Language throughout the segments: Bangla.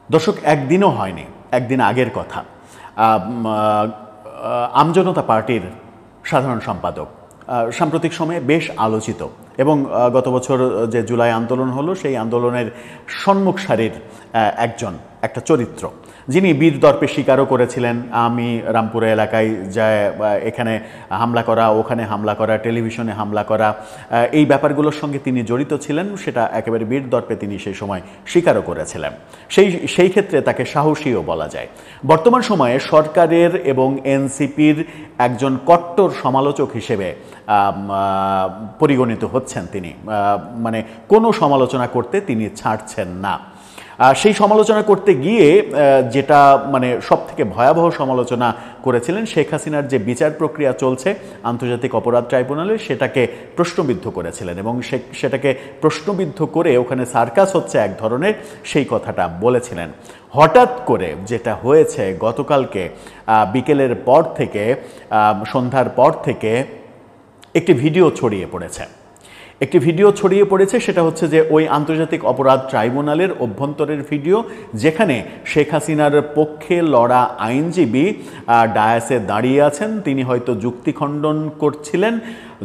দর্শক, একদিনও হয়নি, একদিন আগের কথা। আমজনতা পার্টির সাধারণ সম্পাদক সাম্প্রতিক সময়ে বেশ আলোচিত এবং গত বছর যে জুলাই আন্দোলন হলো সেই আন্দোলনের সম্মুখ সারির একটা চরিত্র, যিনি বীর দর্পে স্বীকারও করেছিলেন আমি রামপুরা এলাকায় যায় এখানে হামলা করা, ওখানে হামলা করা, টেলিভিশনে হামলা করা, এই ব্যাপারগুলোর সঙ্গে তিনি জড়িত ছিলেন, সেটা একেবারে বীর দর্পে তিনি সেই সময় স্বীকারও করেছিলেন। সেই ক্ষেত্রে তাকে সাহসীও বলা যায়। বর্তমান সময়ে সরকারের এবং এনসিপির একজন কট্টর সমালোচক হিসেবে পরিগণিত হচ্ছেন তিনি। মানে কোনো সমালোচনা করতে তিনি ছাড়ছেন না। সেই সমালোচনা করতে গিয়ে যেটা মানে সবথেকে ভয়াবহ সমালোচনা করেছিলেন, শেখ হাসিনার যে বিচার প্রক্রিয়া চলছে আন্তর্জাতিক অপরাধ ট্রাইব্যুনালে, সেটাকে প্রশ্নবিদ্ধ করেছিলেন এবং সেটাকে প্রশ্নবিদ্ধ করে ওখানে সার্কাস হচ্ছে এক ধরনের, সেই কথাটা বলেছিলেন। হঠাৎ করে যেটা হয়েছে গতকালকে বিকেলের পর থেকে, সন্ধ্যার পর থেকে একটি ভিডিও ছড়িয়ে পড়েছে। সেটা হচ্ছে যে ওই আন্তর্জাতিক অপরাধ ট্রাইব্যুনালের অভ্যন্তরের ভিডিও, যেখানে শেখ হাসিনার পক্ষে লড়া আইনজীবী ডায়াসে দাঁড়িয়ে আছেন। তিনি হয়তো যুক্তি খণ্ডন করছিলেন।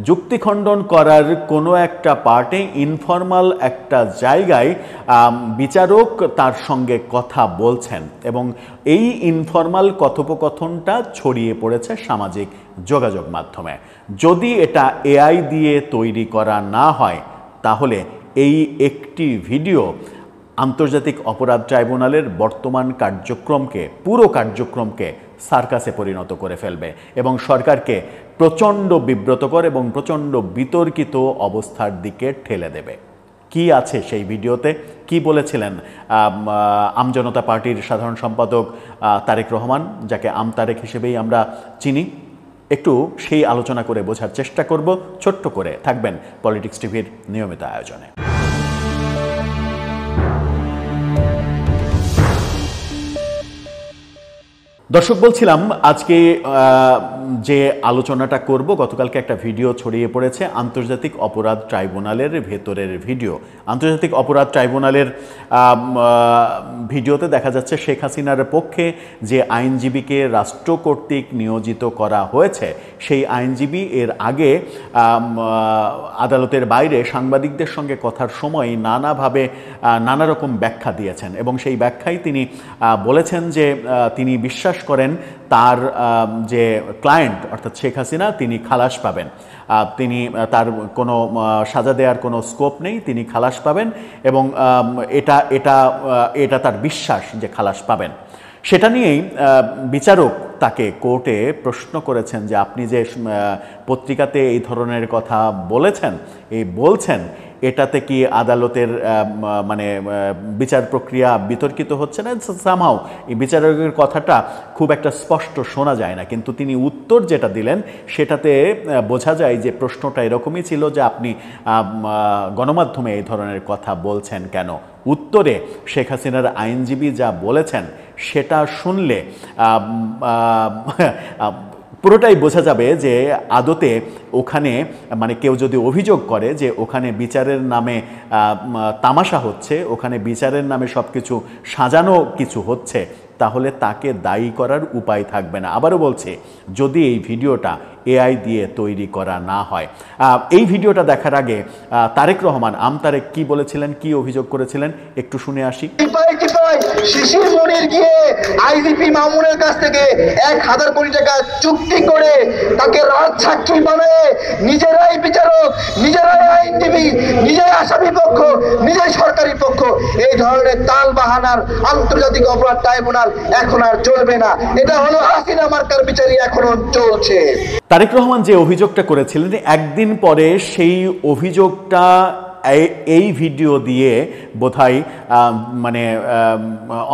যুক্তি খণ্ডন করার কোনো একটা পার্টে ইনফর্মাল একটা জায়গায় বিচারক তার সঙ্গে কথা বলছেন এবং এই ইনফর্মাল কথোপকথনটা ছড়িয়ে পড়েছে সামাজিক যোগাযোগ মাধ্যমে। যদি এটা এআই দিয়ে তৈরি করা না হয়, তাহলে এই একটি ভিডিও আন্তর্জাতিক অপরাধ ট্রাইব্যুনালের বর্তমান পুরো কার্যক্রমকে সার্কাসে পরিণত করে ফেলবে এবং সরকারকে প্রচণ্ড বিব্রতকর এবং প্রচণ্ড বিতর্কিত অবস্থার দিকে ঠেলে দেবে। কি আছে সেই ভিডিওতে, কি বলেছিলেন আমজনতা পার্টির সাধারণ সম্পাদক তারেক রহমান, যাকে আমতারেক হিসেবেই আমরা চিনি, একটু সেই আলোচনা করে বোঝার চেষ্টা করব। ছোট্ট করে থাকবেন পলিটিক্স টিভির নিয়মিত আয়োজনে। দর্শক, বলছিলাম আজকে যে আলোচনাটা করব, গতকালকে একটা ভিডিও ছড়িয়ে পড়েছে আন্তর্জাতিক অপরাধ ট্রাইব্যুনালের ভেতরের ভিডিও। আন্তর্জাতিক অপরাধ ট্রাইব্যুনালের ভিডিওতে দেখা যাচ্ছে শেখ হাসিনার পক্ষে যে আইনজীবীকে রাষ্ট্র কর্তৃক নিয়োজিত করা হয়েছে, সেই আইনজীবী এর আগে আদালতের বাইরে সাংবাদিকদের সঙ্গে কথার সময় নানাভাবে নানা রকম ব্যাখ্যা দিয়েছেন এবং সেই ব্যাখ্যায় তিনি বলেছেন যে তিনি বিশ্বাস করেন তার যে ক্লায়েন্ট অর্থাৎ শেখ হাসিনা তিনি খালাস পাবেন। তার কোনো সাজা দেওয়ার কোনো স্কোপ নেই, তিনি খালাস পাবেন এবং এটা তার বিশ্বাস যে খালাস পাবেন। সেটা নিয়েই বিচারক তাকে কোর্টে প্রশ্ন করেছেন যে আপনি যে পত্রিকাতে এই ধরনের কথা বলছেন, এটাতে কি আদালতের মানে বিচার প্রক্রিয়া বিতর্কিত হচ্ছে না? সামহাও এই বিচারকের কথাটা খুব একটা স্পষ্ট শোনা যায় না, কিন্তু তিনি উত্তর যেটা দিলেন সেটাতে বোঝা যায় যে প্রশ্নটা এরকমই ছিল যে আপনি গণমাধ্যমে এই ধরনের কথা বলছেন কেন। উত্তরে শেখ হাসিনার আইনজীবী যা বলেছেন সেটা শুনলে পুরোটাই বোঝা যাবে যে আদতে ওখানে মানে কেউ যদি অভিযোগ করে যে ওখানে বিচারের নামে তামাশা হচ্ছে, ওখানে বিচারের নামে সব কিছু সাজানো কিছু হচ্ছে, তাহলে তাকে দায়ী করার উপায় থাকবে না। আবারও বলছি, যদি এই ভিডিওটা এআই দিয়ে তৈরি করা না হয়। এই ভিডিওটা দেখার আগে তারেক রহমান আমতারেক কি বলেছিলেন, কি অভিযোগ করেছিলেন একটু শুনে আসি। শিশির মনির গিয়ে আইজিপি মামুনের কাছ থেকে 1,000 কোটি টাকা চুক্তি করে তাকে রাজ সাক্ষী বানায় নিজেরাই বিচারক, নিজেরাই আইনজীবী, নিজেরাই আসামি পক্ষ, নিজেরাই সরকারি পক্ষ, এই ধরনের তাল বাহানার আন্তর্জাতিক অপরাধ ট্রাইব্যুনাল এখন আর চলবে না। এটা হলো হাসিনা মার্কার বিচারই এখনো চলছে। তারেক রহমান যে অভিযোগটা করেছিলেন, একদিন পরে সেই অভিযোগটা এই ভিডিও দিয়ে বোধহয় মানে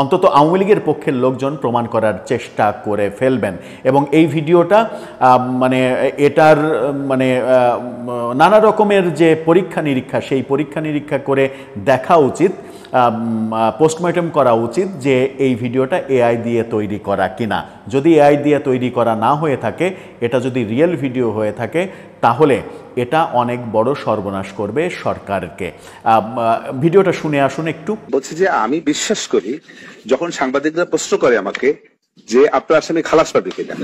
অন্তত আওয়ামী লীগের পক্ষের লোকজন প্রমাণ করার চেষ্টা করে ফেলবেন এবং এই ভিডিওটা মানে এটার মানে নানা রকমের যে পরীক্ষা নিরীক্ষা, সেই পরীক্ষা নিরীক্ষা করে দেখা উচিত, পোস্টমর্টেম করা উচিত যে এই ভিডিওটা এআই দিয়ে তৈরি করা কিনা। যদি এআই দিয়ে তৈরি করা না হয়ে থাকে, এটা যদি রিয়েল ভিডিও হয়ে থাকে, তাহলে এটা অনেক বড় সর্বনাশ করবে সরকারকে। ভিডিওটা শুনে আসুন একটু। বলছি যে আমি বিশ্বাস করি, যখন সাংবাদিকরা প্রশ্ন করে আমাকে যে আপনার আসামি খালাস পাবে কিনা,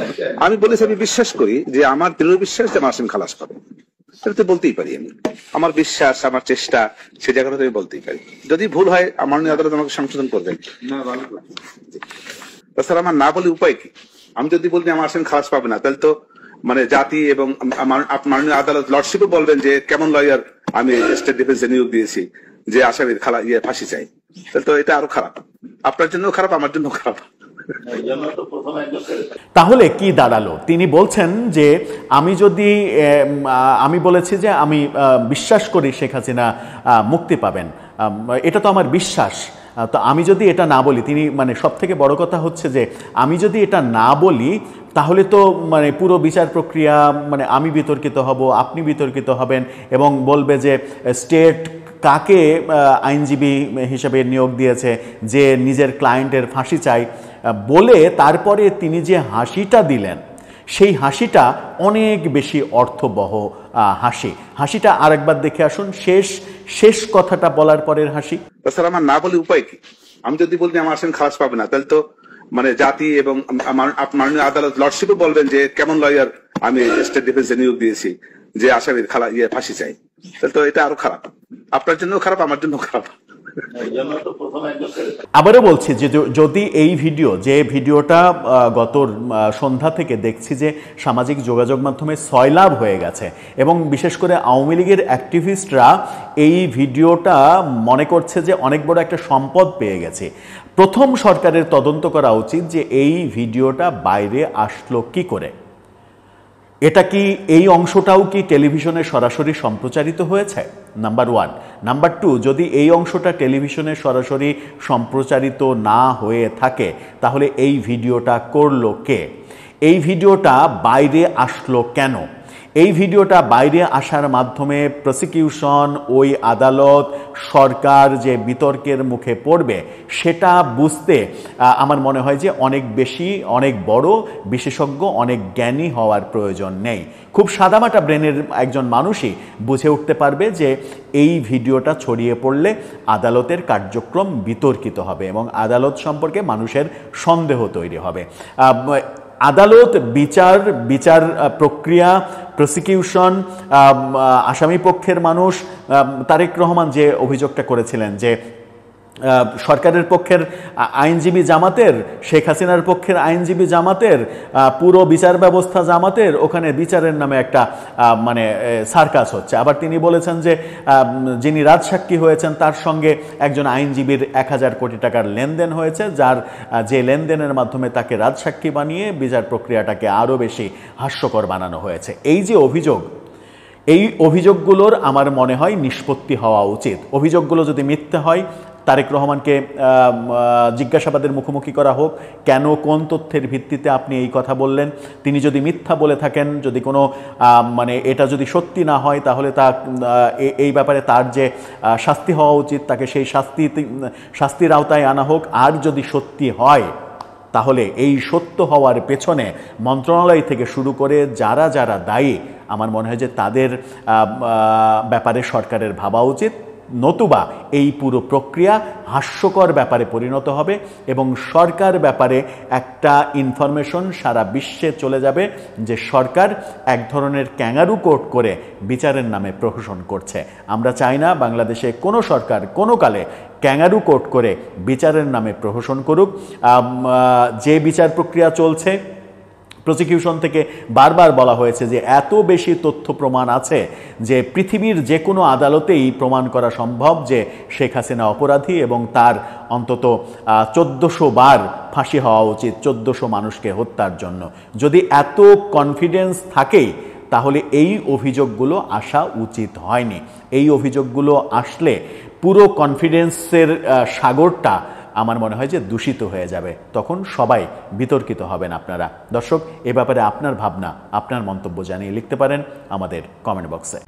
আমি বলেছি আমি বিশ্বাস করি যে আমার দৃঢ় বিশ্বাস যে আমার আসামি খালাস পাবে। সেটা তো বলতেই পারি আমি, আমার বিশ্বাস, আমার চেষ্টা, সে জায়গাটা আমি বলতেই পারি। যদি ভুল হয় আমার আদালত আমাকে সংশোধন করবেন। তাছাড়া আমার না বলে উপায় কি? আমি যদি বলি আমার আসামি খালাস পাবে না, তাহলে তো মানে জাতি এবং মাননীয় আদালত লর্ডশিপও বলবেন যে কেমন লয়ার আমি স্টেট ডিফেন্সে নিয়োগ দিয়েছি যে আসামির ফাঁসি চাই। তাহলে তো এটা আরো খারাপ, আপনার জন্য খারাপ, আমার জন্য খারাপ। তাহলে কি দাঁড়ালো? তিনি বলছেন যে আমি বলেছি যে আমি বিশ্বাস করি শেখ হাসিনা মুক্তি পাবেন, এটা তো আমার বিশ্বাস। তো আমি যদি এটা না বলি, তিনি মানে সব থেকে বড় কথা হচ্ছে যে আমি যদি এটা না বলি তাহলে তো মানে পুরো বিচার প্রক্রিয়া, মানে আমি বিতর্কিত হব, আপনি বিতর্কিত হবেন এবং বলবে যে স্টেট কাকে আইনজীবী হিসেবে নিয়োগ দিয়েছে যে নিজের ক্লায়েন্টের ফাঁসি চাই বলে তারপরে তিনি যে হাসিটা দিলেন, সেই হাসিটা অনেক বেশি অর্থবহ হাসিটা আরেকবার দেখে আসুন, শেষ কথাটা বলার পরের হাসি। তাছাড়া আমার না বলে উপায় কি? আমি যদি বলি আমার আসামি খালাস পাবে না, তাহলে তো মানে জাতি এবং মাননীয় আদালত লর্ডশিপও বলবেন যে কেমন লয়ার আমি স্টেট ডিফেন্সে নিয়োগ দিয়েছি যে আসামির ফাঁসি চাই। তাহলে তো এটা আরো খারাপ, আপনার জন্য খারাপ, আমার জন্য খারাপ। আবারও বলছি যে যদি এই ভিডিওটা গত সন্ধ্যা থেকে দেখছি যে সামাজিক যোগাযোগ মাধ্যমে সয়লাভ হয়ে গেছে এবং বিশেষ করে আওয়ামী লীগের অ্যাক্টিভিস্টরা এই ভিডিওটা মনে করছে যে অনেক বড় একটা সম্পদ পেয়ে গেছে। প্রথম সরকারের তদন্ত করা উচিত যে এই ভিডিওটা বাইরে আসলো কি করে, এটা কি এই অংশটাও কি টেলিভিশনে সরাসরি সম্প্রচারিত হয়েছে? নাম্বার 1। নাম্বার 2, যদি এই অংশটা টেলিভিশনে সরাসরি সম্প্রচারিত না হয়ে থাকে তাহলে এই ভিডিওটা করলো কে? এই ভিডিওটা বাইরে আসলো কেন? এই ভিডিওটা বাইরে আসার মাধ্যমে প্রসিকিউশন, ওই আদালত, সরকার যে বিতর্কের মুখে পড়বে সেটা বুঝতে আমার মনে হয় যে অনেক বড় বিশেষজ্ঞ, অনেক জ্ঞানী হওয়ার প্রয়োজন নেই। খুব সাদামাটা ব্রেনের একজন মানুষই বুঝে উঠতে পারবে যে এই ভিডিওটা ছড়িয়ে পড়লে আদালতের কার্যক্রম বিতর্কিত হবে এবং আদালত সম্পর্কে মানুষের সন্দেহ তৈরি হবে। আদালত, বিচার প্রক্রিয়া, প্রসিকিউশন, আসামি পক্ষের মানুষ, তারেক রহমান যে অভিযোগটা করেছিলেন যে সরকারের পক্ষের আইনজীবী জামাতের, শেখ হাসিনার পক্ষের আইনজীবী জামাতের, পুরো বিচার ব্যবস্থা জামাতের, ওখানে বিচারের নামে একটা মানে সার্কাস হচ্ছে। আবার তিনি বলেছেন যে যিনি রাজসাক্ষী হয়েছেন তার সঙ্গে একজন আইনজীবীর 1000 কোটি টাকার লেনদেন হয়েছে, যে লেনদেনের মাধ্যমে তাকে রাজসাক্ষী বানিয়ে বিচার প্রক্রিয়াটাকে আরও বেশি হাস্যকর বানানো হয়েছে। এই যে এই অভিযোগগুলোর আমার মনে হয় নিষ্পত্তি হওয়া উচিত। অভিযোগগুলো যদি মিথ্যা হয় তারেক রহমানকে জিজ্ঞাসাবাদের মুখোমুখি করা হোক, কেন, কোন তথ্যের ভিত্তিতে আপনি এই কথা বললেন। তিনি যদি মিথ্যা বলে থাকেন, যদি কোনো মানে এটা যদি সত্যি না হয় তাহলে এই ব্যাপারে তার যে শাস্তি হওয়া উচিত তাকে সেই শাস্তির আওতায় আনা হোক। আর যদি সত্যি হয় তাহলে এই সত্য হওয়ার পেছনে মন্ত্রণালয় থেকে শুরু করে যারা দায়ী, আমার মনে হয় যে তাদের ব্যাপারে সরকারের ভাবা উচিত, নতুবা এই পুরো প্রক্রিয়া হাস্যকর ব্যাপারে পরিণত হবে এবং সরকার ব্যাপারে একটা ইনফরমেশন সারা বিশ্বে চলে যাবে যে সরকার এক ধরনের ক্যাঙ্গারু কোর্ট করে বিচারের নামে প্রহসন করছে। আমরা চাই না বাংলাদেশে কোনো সরকার কোনো কালে ক্যাঙ্গারু কোর্ট করে বিচারের নামে প্রহসন করুক। যে বিচার প্রক্রিয়া চলছে, প্রসিকিউশন থেকে বারবার বলা হয়েছে যে এত বেশি তথ্য প্রমাণ আছে যে পৃথিবীর যে কোনো আদালতেই প্রমাণ করা সম্ভব যে শেখ হাসিনা অপরাধী এবং তার অন্তত 1400 বার ফাঁসি হওয়া উচিত 1400 মানুষকে হত্যার জন্য। যদি এত কনফিডেন্স থাকেই তাহলে এই অভিযোগগুলো আসা উচিত হয়নি। এই অভিযোগগুলো আসলে পুরো কনফিডেন্সের সাগরটা আমার মনে হয় যে দূষিত হয়ে যাবে, তখন সবাই বিতর্কিত হবেন। আপনারা দর্শক এ ব্যাপারে আপনার ভাবনা, আপনার মন্তব্য জানিয়ে লিখতে পারেন আমাদের কমেন্ট বক্সে।